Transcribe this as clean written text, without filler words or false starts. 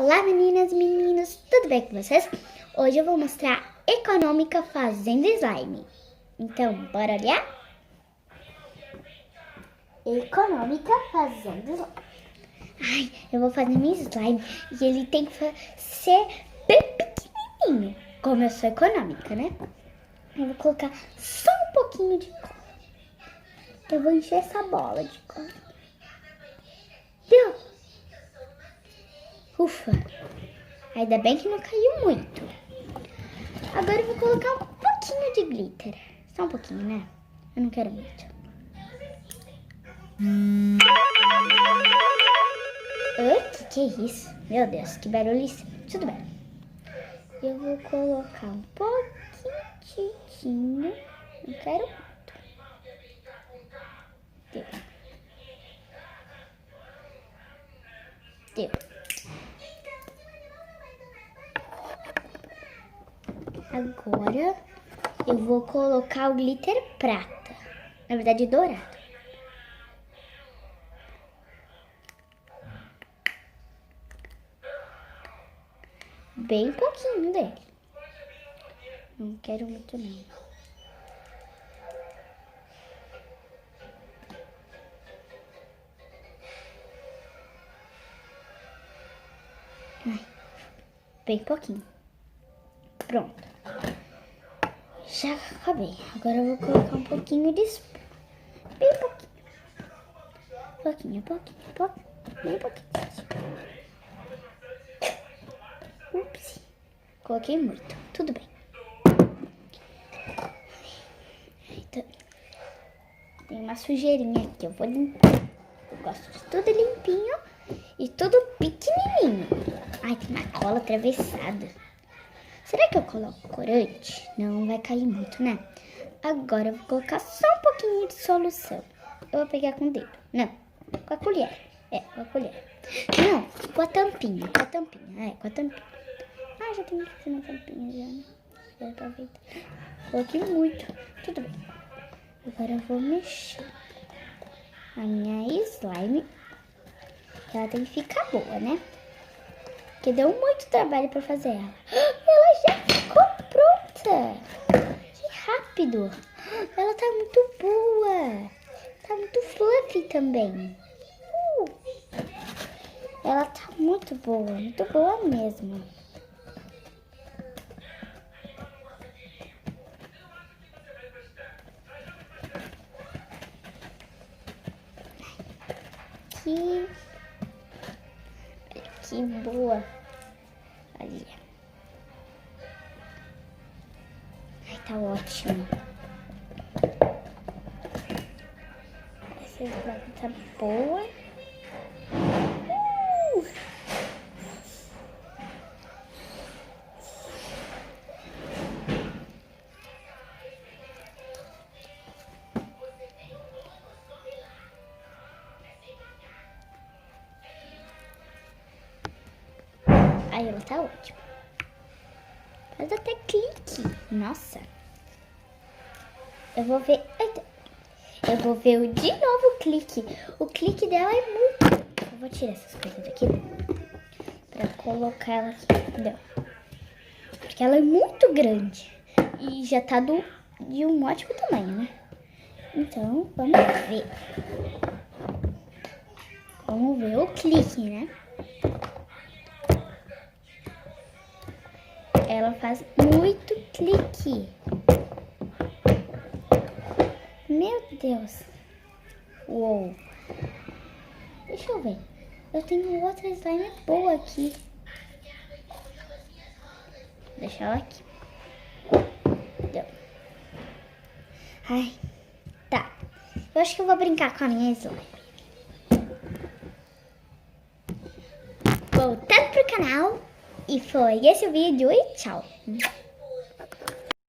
Olá meninas e meninos, tudo bem com vocês? Hoje eu vou mostrar Econômica fazendo slime. Então, bora olhar? Econômica fazendo slime. Ai, eu vou fazer meu slime e ele tem que ser bem pequenininho, como eu sou econômica, né? Eu vou colocar só um pouquinho de cola. Eu vou encher essa bola de cola. Deu? Ufa! Ainda bem que não caiu muito. Agora eu vou colocar um pouquinho de glitter. Só um pouquinho, né? Eu não quero muito. Que é isso? Meu Deus, que barulho isso. Tudo bem. Eu vou colocar um pouquinho. Não quero muito. Deu. Deu. Agora eu vou colocar o glitter prata. Na verdade, dourado. Bem pouquinho dele. Não quero muito não. Ai, bem pouquinho. Pronto. Já acabei. Agora eu vou colocar um pouquinho de espuma. Bem pouquinho. Pouquinho. Bem pouquinho. Ups. Coloquei muito. Tudo bem. Então, tem uma sujeirinha aqui. Eu vou limpar. Eu gosto de tudo limpinho e tudo pequenininho. Ai, tem uma cola atravessada. Será que eu coloco corante? Não vai cair muito, né? Agora eu vou colocar só um pouquinho de solução. Eu vou pegar com o dedo. Não, com a colher. Com a colher. Não, com a tampinha. Com a tampinha. Ah, já tem que fazer uma tampinha já, né? Já aproveita. Coloquei muito. Tudo bem. Agora eu vou mexer a minha slime. Ela tem que ficar boa, né? Porque deu muito trabalho pra fazer ela. Ela já ficou pronta. Que rápido. Ela tá muito boa. Tá muito fluffy também. Ela tá muito boa mesmo. Que boa. Olha. Ai, tá ótimo. Essa slime tá boa. Aí ela tá ótima. Faz até clique. Nossa. Eu vou ver de novo o clique. O clique dela é muito... Eu vou tirar essas coisas daqui pra colocar ela aqui. Entendeu? Porque ela é muito grande. E já tá de um ótimo tamanho, né? Então, vamos ver. Vamos ver o clique, né? Ela faz muito clique. Meu Deus. Uou. Deixa eu ver. Eu tenho outra slime boa aqui. Deixa ela aqui. Deu. Ai. Tá. Eu acho que eu vou brincar com a minha slime. Voltando pro canal. E foi esse o vídeo e tchau.